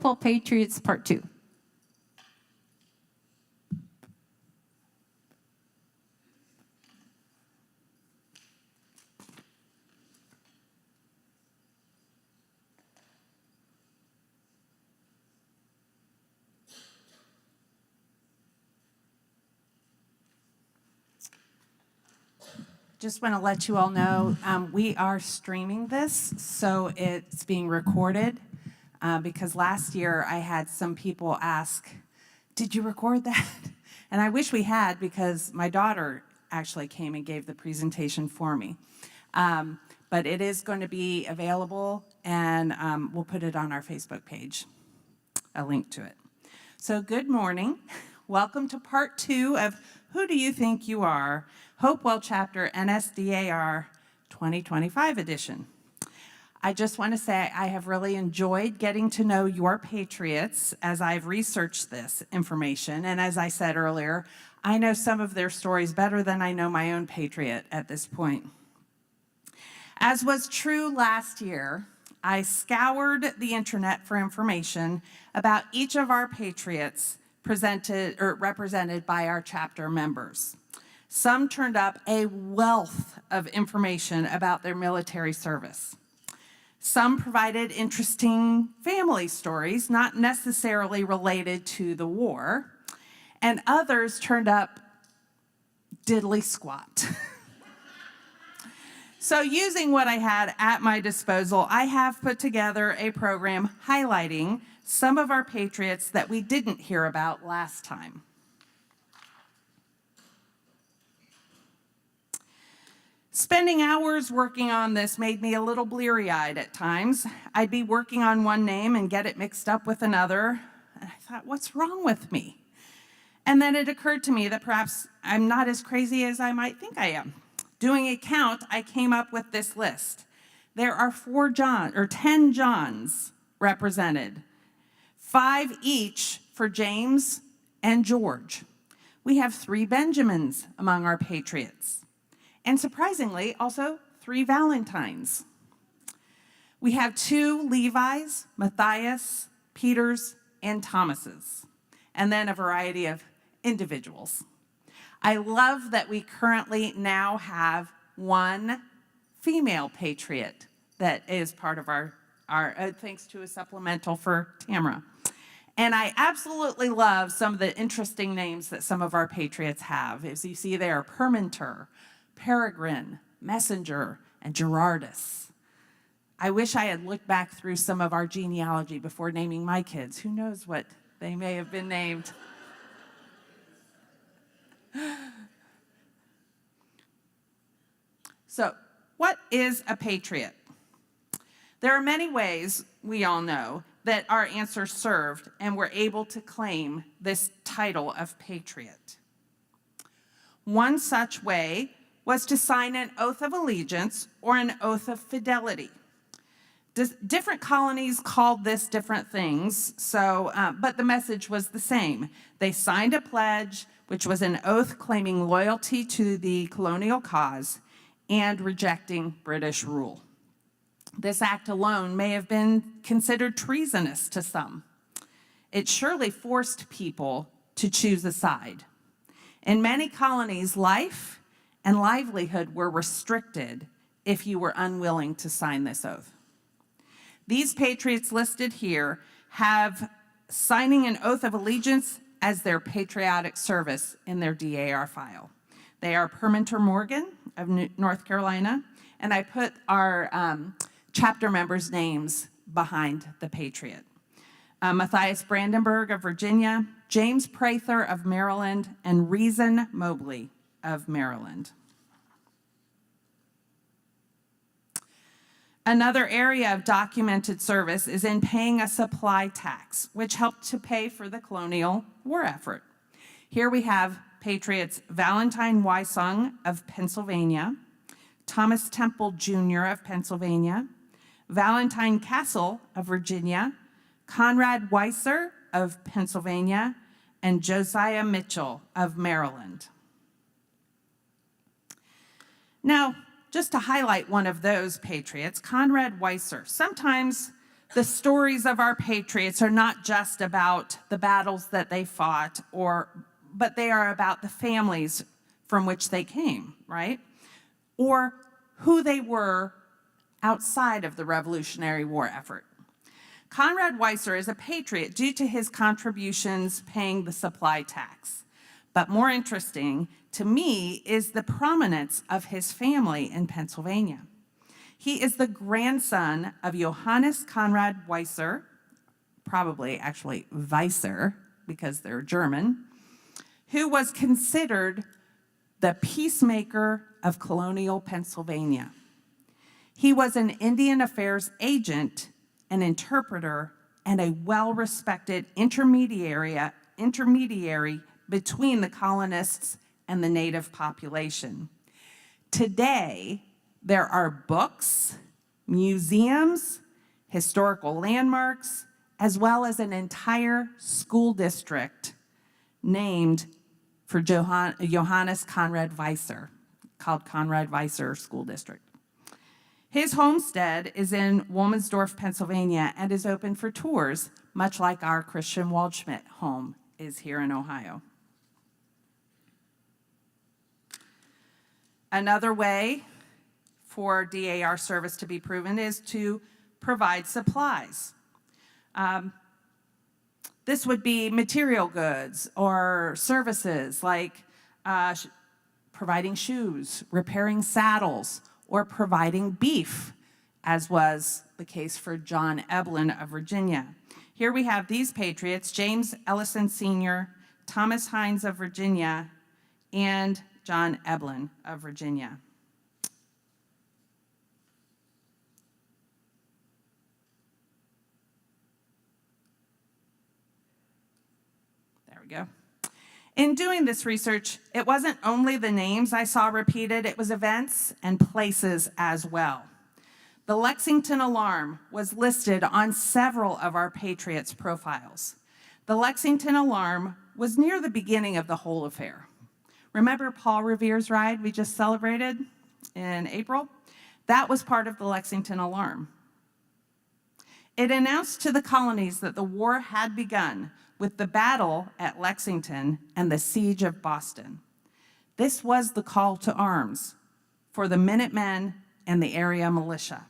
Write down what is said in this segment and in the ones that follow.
Hopewell Patriots Part 2. Just want to let you all know, we are streaming this, so it's being recorded, because last year I had some people ask, did you record that? And I wish we had, because my daughter actually came and gave the presentation for me. But it is going to be available, and we'll put it on our Facebook page, a link to it. So good morning. Welcome to part 2 of Who Do You Think You Are? Hopewell Chapter NSDAR 2025 edition. I just want to say I have really enjoyed getting to know your Patriots as I've researched this information. And as I said earlier, I know some of their stories better than I know my own Patriot at this point. As was true last year, I scoured the internet for information about each of our Patriots represented by our chapter members. Some turned up a wealth of information about their military service. Some provided interesting family stories, not necessarily related to the war, and others turned up diddly squat. So using what I had at my disposal, I have put together a program highlighting some of our Patriots that we didn't hear about last time. Spending hours working on this made me a little bleary-eyed at times. I'd be working on one name and get it mixed up with another. And I thought, what's wrong with me? And then it occurred to me that perhaps I'm not as crazy as I might think I am. Doing a count, I came up with this list. There are 10 Johns represented, 5 each for James and George. We have 3 Benjamins among our Patriots. And surprisingly, also 3 Valentines. We have 2 Levis, Matthias, Peters, and Thomases, and then a variety of individuals. I love that we currently now have 1 female Patriot that is part of our thanks to a supplemental for Tamara. And I absolutely love some of the interesting names that some of our Patriots have. As you see there, Perminter, Peregrine, Messenger, and Gerardus. I wish I had looked back through some of our genealogy before naming my kids. Who knows what they may have been named. So, what is a patriot? There are many ways, we all know, that our ancestors served and were able to claim this title of patriot. One such way was to sign an oath of allegiance or an oath of fidelity. Different colonies called this different things, but the message was the same. They signed a pledge, which was an oath claiming loyalty to the colonial cause and rejecting British rule. This act alone may have been considered treasonous to some. It surely forced people to choose a side. In many colonies, life and livelihood were restricted if you were unwilling to sign this oath. These patriots listed here have signing an oath of allegiance as their patriotic service in their DAR file. They are Perminter Morgan of North Carolina, and I put our chapter members' names behind the patriot. Matthias Brandenburg of Virginia, James Prather of Maryland, and Reason Mobley of Maryland. Another area of documented service is in paying a supply tax, which helped to pay for the colonial war effort. Here we have Patriots Valentine Wysong of Pennsylvania, Thomas Temple Jr. of Pennsylvania, Valentine Castle of Virginia, Conrad Weiser of Pennsylvania, and Josiah Mitchell of Maryland. Now, just to highlight one of those patriots, Conrad Weiser. Sometimes The stories of our patriots are not just about the battles that they fought, but they are about the families from which they came, right? Or who they were outside of the Revolutionary War effort. Conrad Weiser is a patriot due to his contributions paying the supply tax. But more interesting to me is the prominence of his family in Pennsylvania. He is the grandson of Johannes Conrad Weiser, probably actually Weiser, because they're German, who was considered the peacemaker of colonial Pennsylvania. He was an Indian affairs agent, an interpreter, and a well-respected intermediary between the colonists and the native population. Today, there are books, museums, historical landmarks, as well as an entire school district named for Johannes Conrad Weiser, called Conrad Weiser School District. His homestead is in Wilmersdorf, Pennsylvania, and is open for tours, much like our Christian Waldschmidt home is here in Ohio. Another way for DAR service to be proven is to provide supplies. This would be material goods or services like providing shoes, repairing saddles, or providing beef, as was the case for John Eblin of Virginia. Here we have these patriots, James Ellison Sr., Thomas Hines of Virginia, and John Eblin of Virginia. There we go. In doing this research, it wasn't only the names I saw repeated, it was events and places as well. The Lexington Alarm was listed on several of our Patriots' profiles. The Lexington Alarm was near the beginning of the whole affair. Remember Paul Revere's ride we just celebrated in April? That was part of the Lexington Alarm. It announced to the colonies that the war had begun with the battle at Lexington and the siege of Boston. This was the call to arms for the Minutemen and the area militia.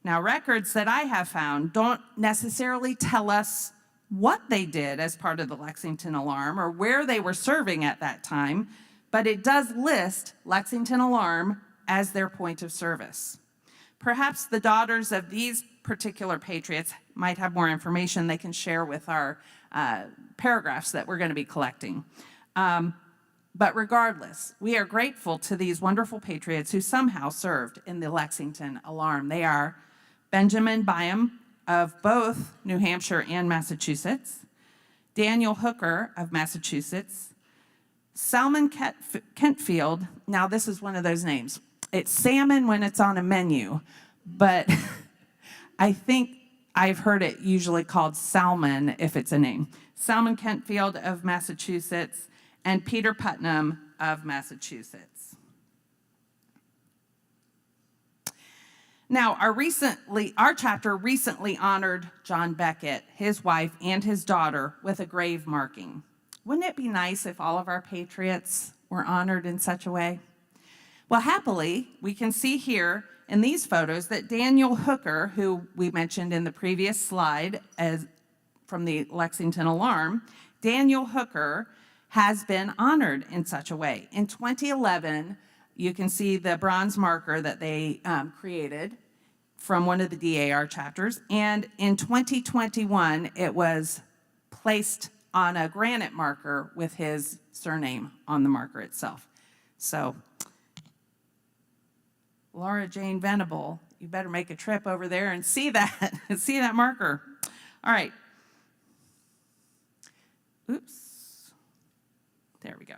Now, records that I have found don't necessarily tell us what they did as part of the Lexington Alarm or where they were serving at that time, but it does list Lexington Alarm as their point of service. Perhaps the daughters of these particular patriots might have more information they can share with our paragraphs that we're going to be collecting. But regardless, we are grateful to these wonderful patriots who somehow served in the Lexington Alarm. They are Benjamin Byam of both New Hampshire and Massachusetts, Daniel Hooker of Massachusetts, Salmon Kentfield. Now this is one of those names. It's salmon when it's on a menu, but I think I've heard it usually called Salmon if it's a name. Salmon Kentfield of Massachusetts and Peter Putnam of Massachusetts. Now, our chapter recently honored John Beckett, his wife, and his daughter with a grave marking. Wouldn't it be nice if all of our patriots were honored in such a way? Well, happily, we can see here in these photos that Daniel Hooker, who we mentioned in the previous slide as from the Lexington Alarm, Daniel Hooker has been honored in such a way. In 2011, you can see the bronze marker that they created from one of the DAR chapters, and in 2021, it was placed on a granite marker with his surname on the marker itself. So, Laura Jane Venable, you better make a trip over there and see that, see that marker. All right. Oops. There we go.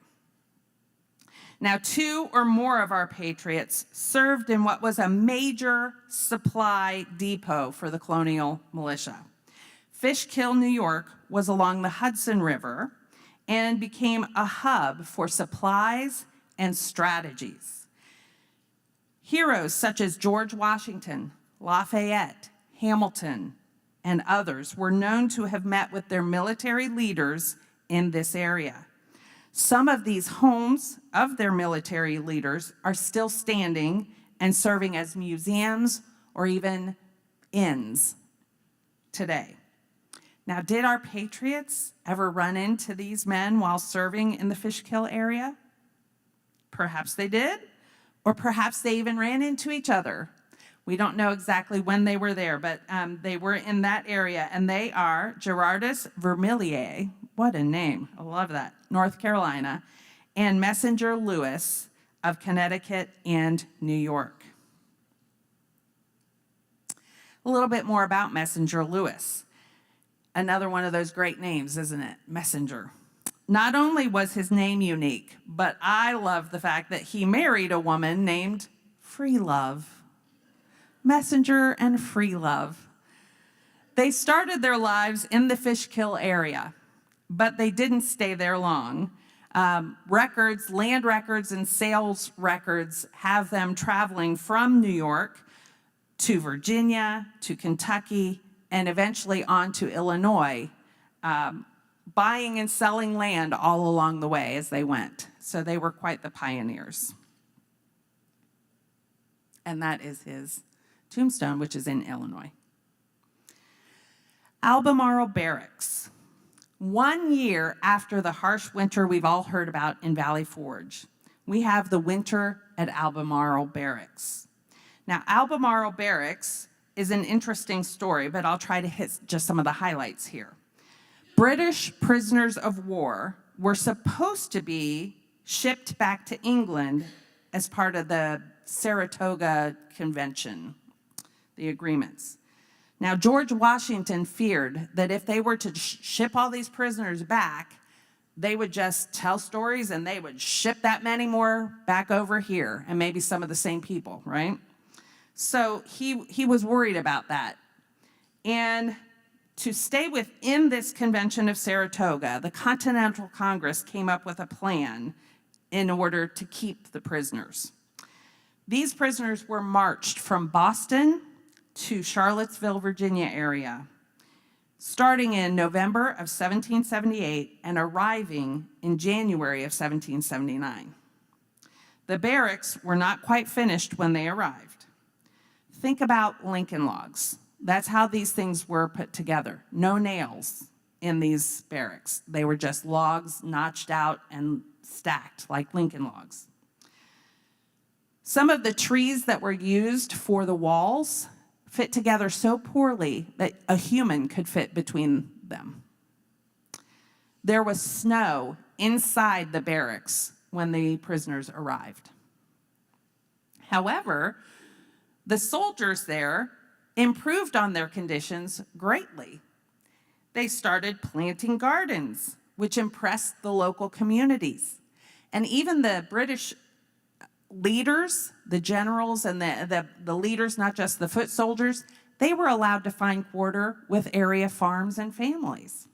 Now, 2 or more of our patriots served in what was a major supply depot for the colonial militia. Fishkill, New York, was along the Hudson River and became a hub for supplies and strategies. Heroes such as George Washington, Lafayette, Hamilton, and others were known to have met with their military leaders in this area. Some of these homes of their military leaders are still standing and serving as museums or even inns today. Now, did our Patriots ever run into these men while serving in the Fishkill area? Perhaps they did, or perhaps they even ran into each other. We don't know exactly when they were there, but they were in that area, and they are Gerardus Vermillier, what a name, I love that, North Carolina, and Messenger Lewis of Connecticut and New York. A little bit more about Messenger Lewis. Another one of those great names, isn't it? Messenger. Not only was his name unique, but I love the fact that he married a woman named Freelove. Messenger and Freelove. They started their lives in the Fishkill area, but they didn't stay there long. Land records, and sales records have them traveling from New York to Virginia, to Kentucky, and eventually on to Illinois, buying and selling land all along the way as they went. So they were quite the pioneers. And that is his tombstone, which is in Illinois. Albemarle Barracks. 1 year after the harsh winter we've all heard about in Valley Forge, we have the winter at Albemarle Barracks. Now, Albemarle Barracks is an interesting story, but I'll try to hit just some of the highlights here. British prisoners of war were supposed to be shipped back to England as part of the Saratoga Convention, the agreements. Now, George Washington feared that if they were to ship all these prisoners back, they would just tell stories and they would ship that many more back over here, and maybe some of the same people, right? So he was worried about that. And to stay within this Convention of Saratoga, the Continental Congress came up with a plan in order to keep the prisoners. These prisoners were marched from Boston to Charlottesville, Virginia area, starting in November of 1778 and arriving in January of 1779. The barracks were not quite finished when they arrived. Think about Lincoln logs. That's how these things were put together. No nails in these barracks. They were just logs notched out and stacked like Lincoln logs. Some of the trees that were used for the walls fit together so poorly that a human could fit between them. There was snow inside the barracks when the prisoners arrived. However, the soldiers there improved on their conditions greatly. They started planting gardens, which impressed the local communities. And even the British leaders, the generals and the leaders, not just the foot soldiers, they were allowed to find quarter with area farms and families.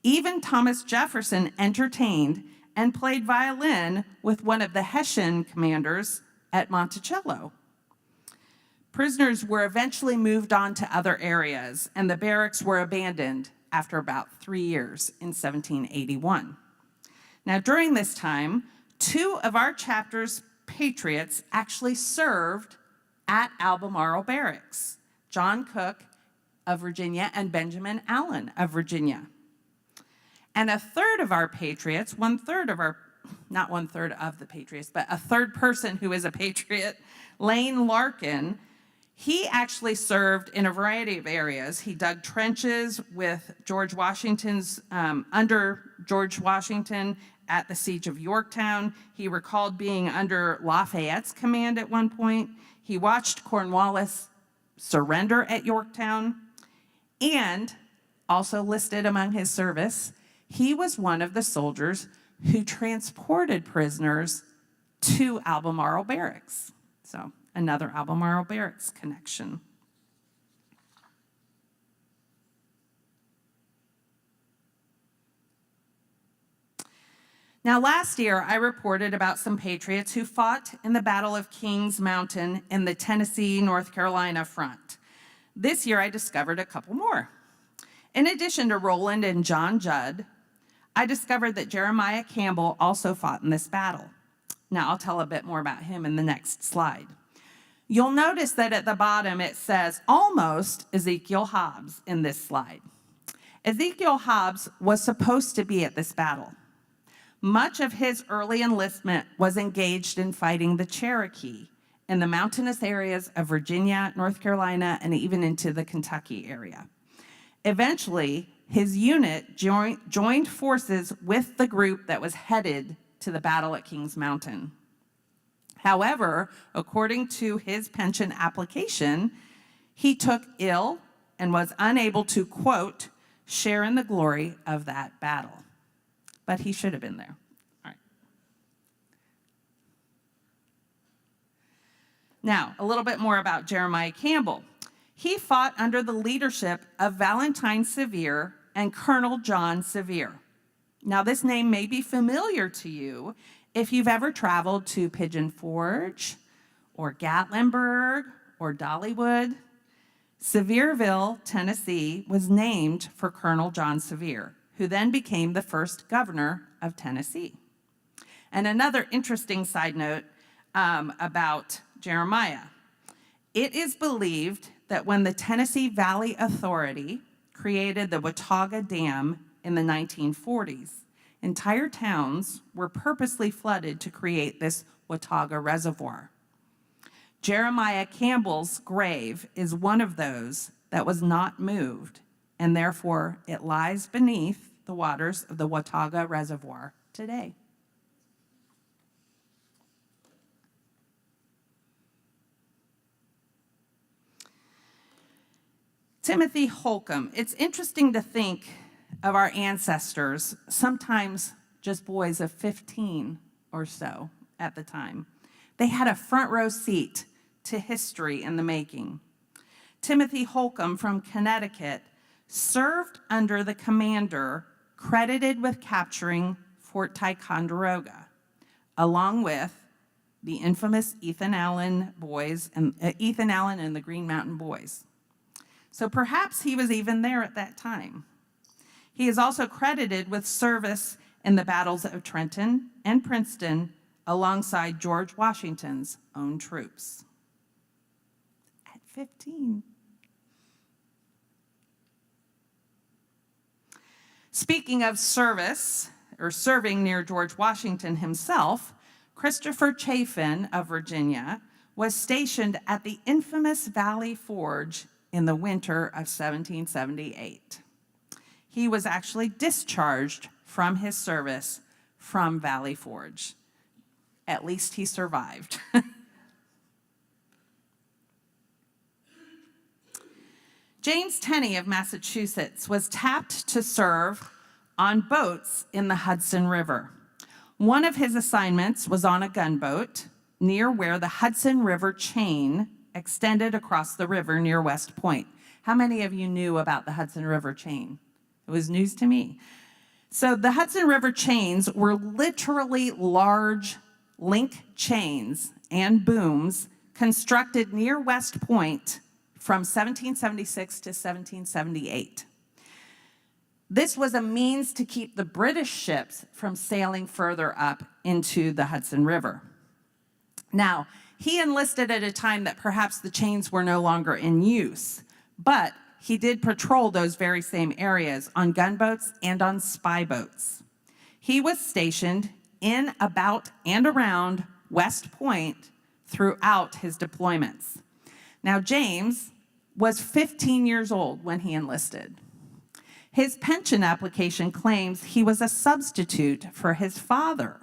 Even Thomas Jefferson entertained and played violin with one of the Hessian commanders at Monticello. Prisoners were eventually moved on to other areas, and the barracks were abandoned after about 3 years in 1781. Now, during this time, 2 of our chapter's Patriots actually served at Albemarle Barracks, John Cook of Virginia and Benjamin Allen of Virginia. And a third of our Patriots, not one third of the Patriots, but a third person who is a Patriot, Lane Larkin, he actually served in a variety of areas. He dug trenches with George Washington's, under George Washington at the Siege of Yorktown. He recalled being under Lafayette's command at one point. He watched Cornwallis surrender at Yorktown. And also listed among his service, he was one of the soldiers who transported prisoners to Albemarle Barracks. So another Albemarle Barracks connection. Now, last year, I reported about some Patriots who fought in the Battle of Kings Mountain in the Tennessee, North Carolina front. This year, I discovered a couple more. In addition to Roland and John Judd, I discovered that Jeremiah Campbell also fought in this battle. Now, I'll tell a bit more about him in the next slide. You'll notice that at the bottom it says almost Ezekiel Hobbs in this slide. Ezekiel Hobbs was supposed to be at this battle. Much of his early enlistment was engaged in fighting the Cherokee in the mountainous areas of Virginia, North Carolina, and even into the Kentucky area. Eventually, his unit joined forces with the group that was headed to the battle at Kings Mountain. However, according to his pension application, he took ill and was unable to, quote, share in the glory of that battle. But he should have been there. All right. Now, a little bit more about Jeremiah Campbell. He fought under the leadership of Valentine Sevier and Colonel John Sevier. Now, this name may be familiar to you if you've ever traveled to Pigeon Forge or Gatlinburg or Dollywood. Sevierville, Tennessee, was named for Colonel John Sevier, who then became the first governor of Tennessee. And another interesting side note about Jeremiah. It is believed that when the Tennessee Valley Authority created the Watauga Dam in the 1940s, entire towns were purposely flooded to create this Watauga Reservoir. Jeremiah Campbell's grave is one of those that was not moved, and therefore it lies beneath the waters of the Watauga Reservoir today. Timothy Holcomb. It's interesting to think of our ancestors, sometimes just boys of 15 or so at the time. They had a front row seat to history in the making. Timothy Holcomb from Connecticut served under the commander credited with capturing Fort Ticonderoga, along with the infamous Ethan Allen and the Green Mountain Boys. So perhaps he was even there at that time. He is also credited with service in the battles of Trenton and Princeton alongside George Washington's own troops. At 15. Speaking of service, or serving near George Washington himself, Christopher Chafin of Virginia was stationed at the infamous Valley Forge in the winter of 1778. He was actually discharged from his service from Valley Forge. At least he survived. James Tenney of Massachusetts was tapped to serve on boats in the Hudson River. One of his assignments was on a gunboat near where the Hudson River chain extended across the river near West Point. How many of you knew about the Hudson River chain? It was news to me. So the Hudson River chains were literally large link chains and booms constructed near West Point from 1776 to 1778. This was a means to keep the British ships from sailing further up into the Hudson River. Now, he enlisted at a time that perhaps the chains were no longer in use, but he did patrol those very same areas on gunboats and on spy boats. He was stationed in, about, and around West Point throughout his deployments. Now, James was 15 years old when he enlisted. His pension application claims he was a substitute for his father,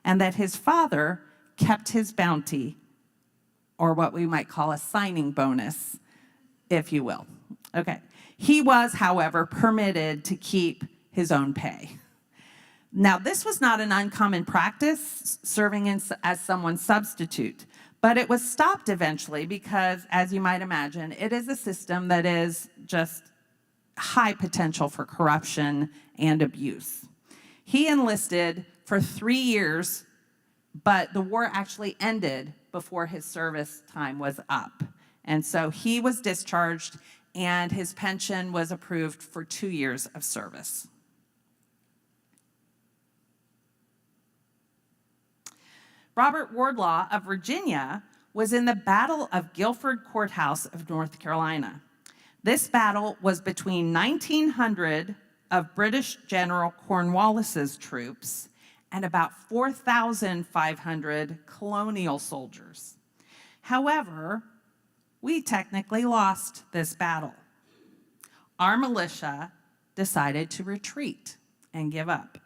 and that his father kept his bounty, or what we might call a signing bonus, if you will. Okay. He was, however, permitted to keep his own pay. Now, this was not an uncommon practice, serving as someone's substitute, but it was stopped eventually because, as you might imagine, it is a system that is just high potential for corruption and abuse. He enlisted for 3 years, but the war actually ended before his service time was up. And so he was discharged, and his pension was approved for 2 years of service. Robert Wardlaw of Virginia was in the Battle of Guilford Courthouse of North Carolina. This battle was between 1,900 of British General Cornwallis's troops and about 4,500 colonial soldiers. However, we technically lost this battle. Our militia decided to retreat and give up.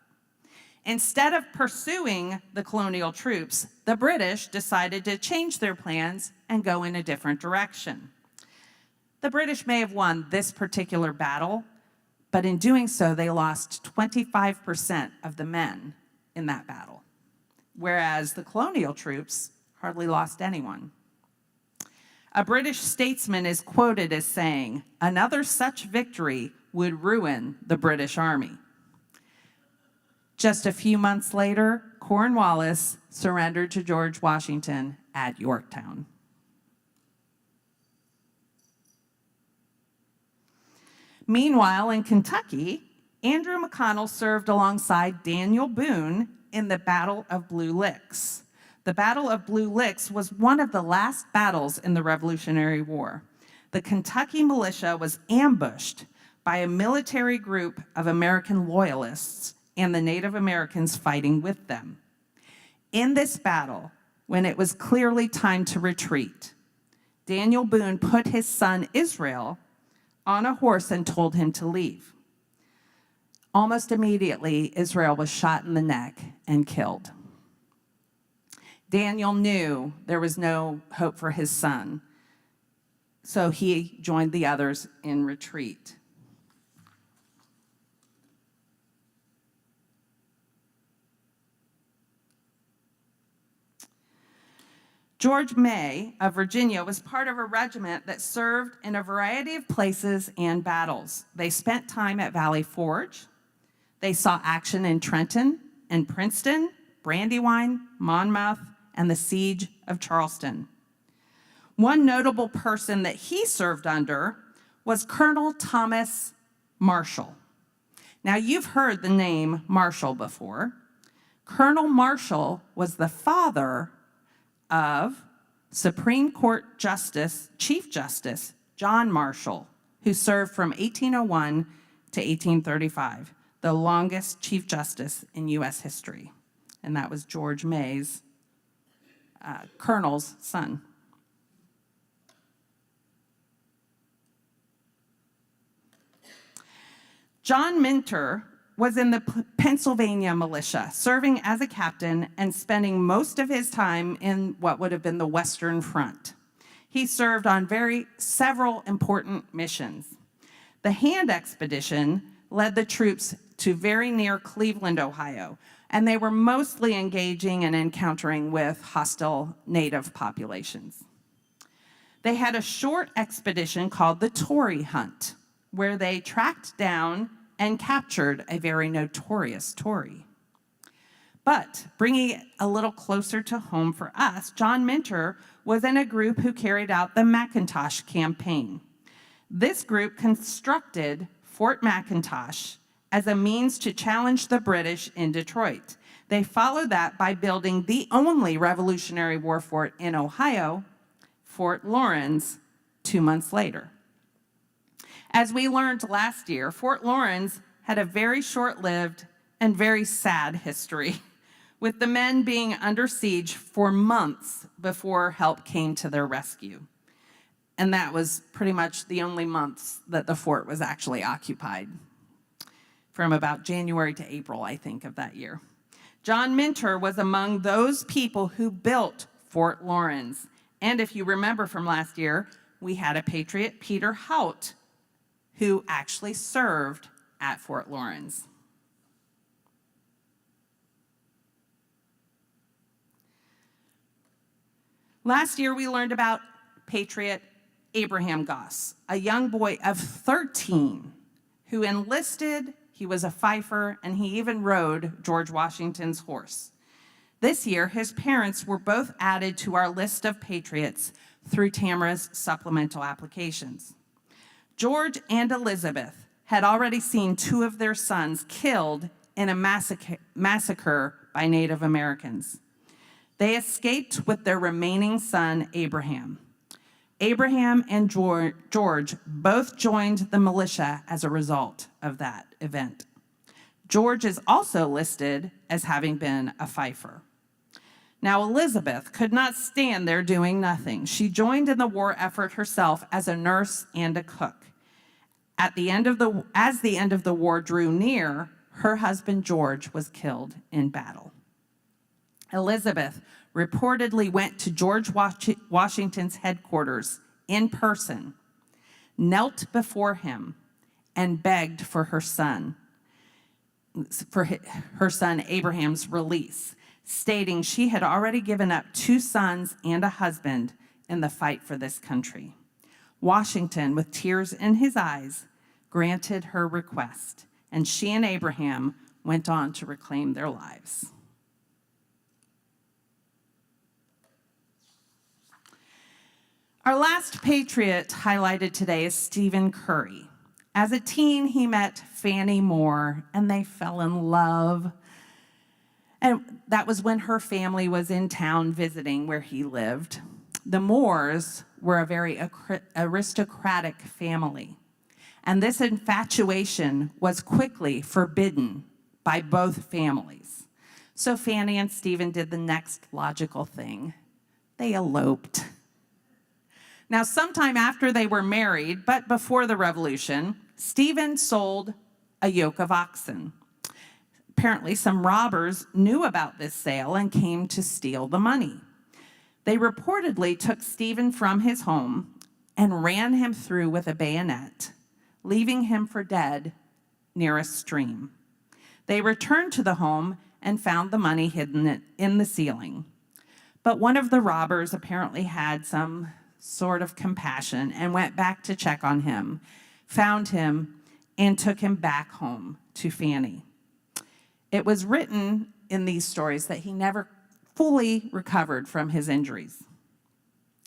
Instead of pursuing the colonial troops, the British decided to change their plans and go in a different direction. The British may have won this particular battle, but in doing so, they lost 25% of the men in that battle, whereas the colonial troops hardly lost anyone. A British statesman is quoted as saying, "Another such victory would ruin the British Army." Just a few months later, Cornwallis surrendered to George Washington at Yorktown. Meanwhile, in Kentucky, Andrew McConnell served alongside Daniel Boone in the Battle of Blue Licks. The Battle of Blue Licks was one of the last battles in the Revolutionary War. The Kentucky militia was ambushed by a military group of American loyalists and the Native Americans fighting with them. In this battle, when it was clearly time to retreat, Daniel Boone put his son Israel on a horse and told him to leave. Almost immediately, Israel was shot in the neck and killed. Daniel knew there was no hope for his son, so he joined the others in retreat. George May of Virginia was part of a regiment that served in a variety of places and battles. They spent time at Valley Forge. They saw action in Trenton and Princeton, Brandywine, Monmouth, and the Siege of Charleston. One notable person that he served under was Colonel Thomas Marshall. Now, you've heard the name Marshall before. Colonel Marshall was the father of Supreme Court Chief Justice John Marshall, who served from 1801 to 1835, the longest Chief Justice in U.S. history. And that was George May's colonel's son. John Minter was in the Pennsylvania militia, serving as a captain and spending most of his time in what would have been the Western Front. He served on several important missions. The Hand Expedition led the troops to very near Cleveland, Ohio, and they were mostly engaging and encountering with hostile native populations. They had a short expedition called the Tory Hunt, where they tracked down and captured a very notorious Tory. But bringing it a little closer to home for us, John Minter was in a group who carried out the McIntosh campaign. This group constructed Fort McIntosh as a means to challenge the British in Detroit. They followed that by building the only Revolutionary War fort in Ohio, Fort Laurens, 2 months later. As we learned last year, Fort Laurens had a very short-lived and very sad history, with the men being under siege for months before help came to their rescue. And that was pretty much the only months that the fort was actually occupied, from about January to April, I think, of that year. John Minter was among those people who built Fort Laurens. And if you remember from last year, we had a Patriot, Peter Hout, who actually served at Fort Laurens. Last year, we learned about Patriot Abraham Goss, a young boy of 13 who enlisted. He was a fifer, and he even rode George Washington's horse. This year, his parents were both added to our list of patriots through Tamara's supplemental applications. George and Elizabeth had already seen two of their sons killed in a massacre by Native Americans. They escaped with their remaining son, Abraham. Abraham and George both joined the militia as a result of that event. George is also listed as having been a fifer. Now, Elizabeth could not stand there doing nothing. She joined in the war effort herself as a nurse and a cook. As the end of the war drew near, her husband George was killed in battle. Elizabeth reportedly went to George Washington's headquarters in person, knelt before him, and begged for her son Abraham's release, stating she had already given up 2 sons and a husband in the fight for this country. Washington, with tears in his eyes, granted her request, and she and Abraham went on to reclaim their lives. Our last patriot highlighted today is Stephen Curry. As a teen, he met Fannie Moore, and they fell in love. And that was when her family was in town visiting where he lived. The Moores were a very aristocratic family, and this infatuation was quickly forbidden by both families. So Fannie and Stephen did the next logical thing. They eloped. Now, sometime after they were married, but before the Revolution, Stephen sold a yoke of oxen. Apparently, some robbers knew about this sale and came to steal the money. They reportedly took Stephen from his home and ran him through with a bayonet, leaving him for dead near a stream. They returned to the home and found the money hidden in the ceiling. But one of the robbers apparently had some sort of compassion and went back to check on him, found him, and took him back home to Fannie. It was written in these stories that he never fully recovered from his injuries.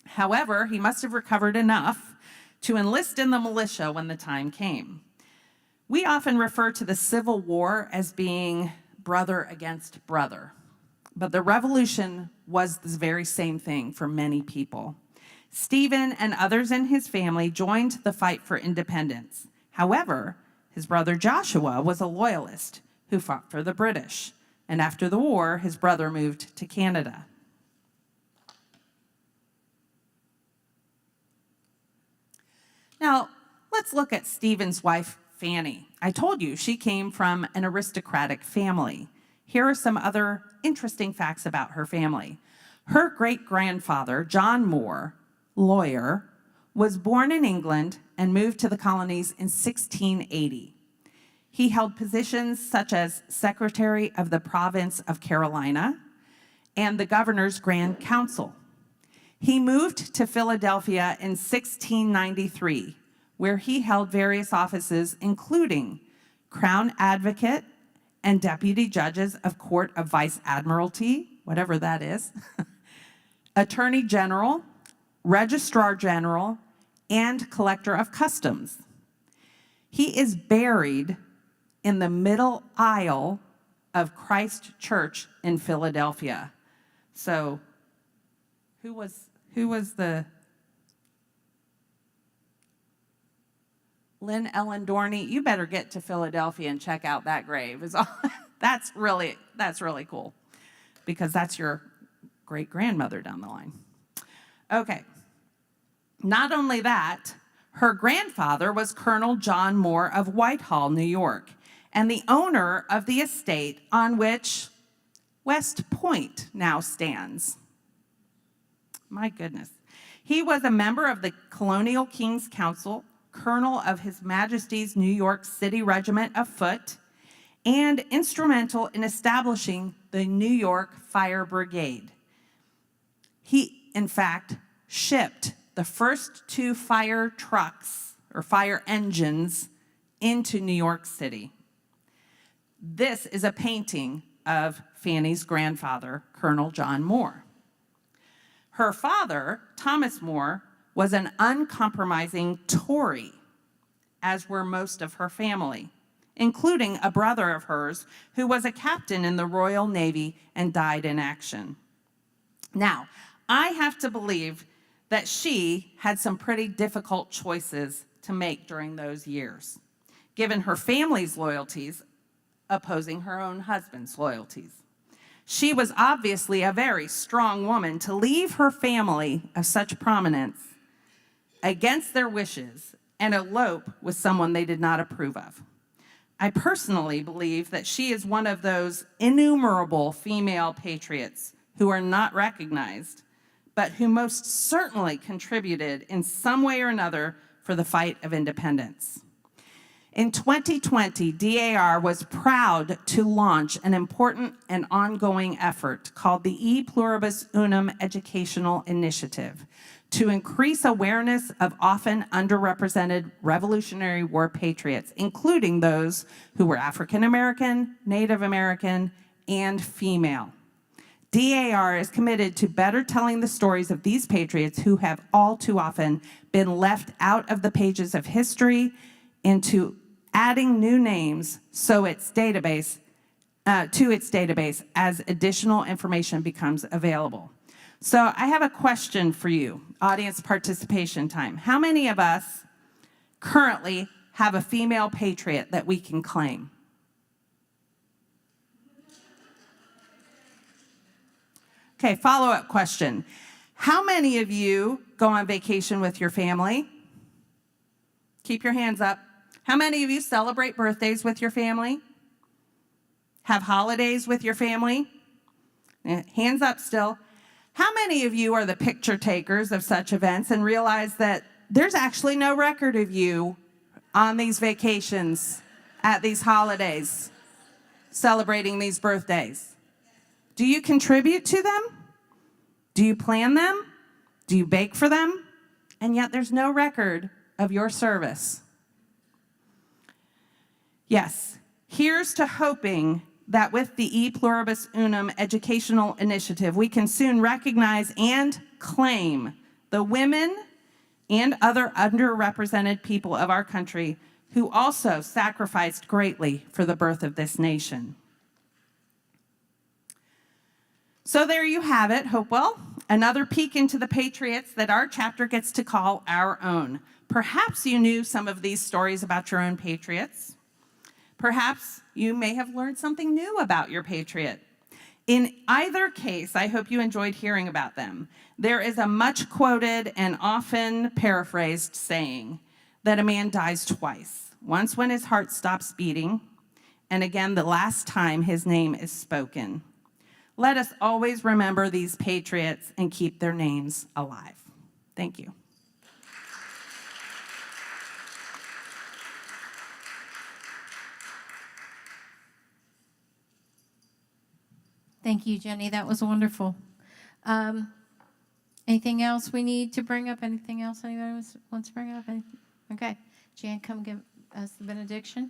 However, he must have recovered enough to enlist in the militia when the time came. We often refer to the Civil War as being brother against brother, but the Revolution was the very same thing for many people. Stephen and others in his family joined the fight for independence. However, his brother Joshua was a loyalist who fought for the British, and after the war, his brother moved to Canada. Now, let's look at Stephen's wife, Fannie. I told you she came from an aristocratic family. Here are some other interesting facts about her family. Her great-grandfather, John Moore, lawyer, was born in England and moved to the colonies in 1680. He held positions such as Secretary of the Province of Carolina and the Governor's Grand Council. He moved to Philadelphia in 1693, where he held various offices, including Crown Advocate and Deputy Judges of Court of Vice Admiralty, whatever that is, Attorney General, Registrar General, and Collector of Customs. He is buried in the middle aisle of Christ Church in Philadelphia. So, who was the Lynn Ellen Dorney? You better get to Philadelphia and check out that grave. That's really cool, because that's your great-grandmother down the line. Okay. Not only that, her grandfather was Colonel John Moore of Whitehall, New York, and the owner of the estate on which West Point now stands. My goodness. He was a member of the Colonial King's Council, colonel of His Majesty's New York City Regiment of Foot, and instrumental in establishing the New York Fire Brigade. He, in fact, shipped the first 2 fire trucks or fire engines into New York City. This is a painting of Fannie's grandfather, Colonel John Moore. Her father, Thomas More, was an uncompromising Tory, as were most of her family, including a brother of hers who was a captain in the Royal Navy and died in action. Now, I have to believe that she had some pretty difficult choices to make during those years, given her family's loyalties opposing her own husband's loyalties. She was obviously a very strong woman to leave her family of such prominence against their wishes and elope with someone they did not approve of. I personally believe that she is one of those innumerable female patriots who are not recognized, but who most certainly contributed in some way or another for the fight of independence. In 2020, DAR was proud to launch an important and ongoing effort called the E Pluribus Unum Educational Initiative to increase awareness of often underrepresented Revolutionary War patriots, including those who were African American, Native American, and female. DAR is committed to better telling the stories of these patriots who have all too often been left out of the pages of history and to adding new names to its database as additional information becomes available. So I have a question for you, audience participation time. How many of us currently have a female patriot that we can claim? Okay, follow-up question. How many of you go on vacation with your family? Keep your hands up. How many of you celebrate birthdays with your family? Have holidays with your family? Hands up still. How many of you are the picture takers of such events and realize that there's actually no record of you on these vacations, at these holidays, celebrating these birthdays? Do you contribute to them? Do you plan them? Do you bake for them? And yet there's no record of your service. Yes, here's to hoping that with the E Pluribus Unum Educational Initiative, we can soon recognize and claim the women and other underrepresented people of our country who also sacrificed greatly for the birth of this nation. So there you have it, Hopewell, another peek into the Patriots that our chapter gets to call our own. Perhaps you knew some of these stories about your own Patriots. Perhaps you may have learned something new about your Patriot. In either case, I hope you enjoyed hearing about them. There is a much quoted and often paraphrased saying that a man dies twice, once when his heart stops beating, and again the last time his name is spoken. Let us always remember these patriots and keep their names alive. Thank you. Thank you, Jenny. That was wonderful. Anything else we need to bring up? Anything else anybody wants to bring up? Okay. Jan, come give us the benediction.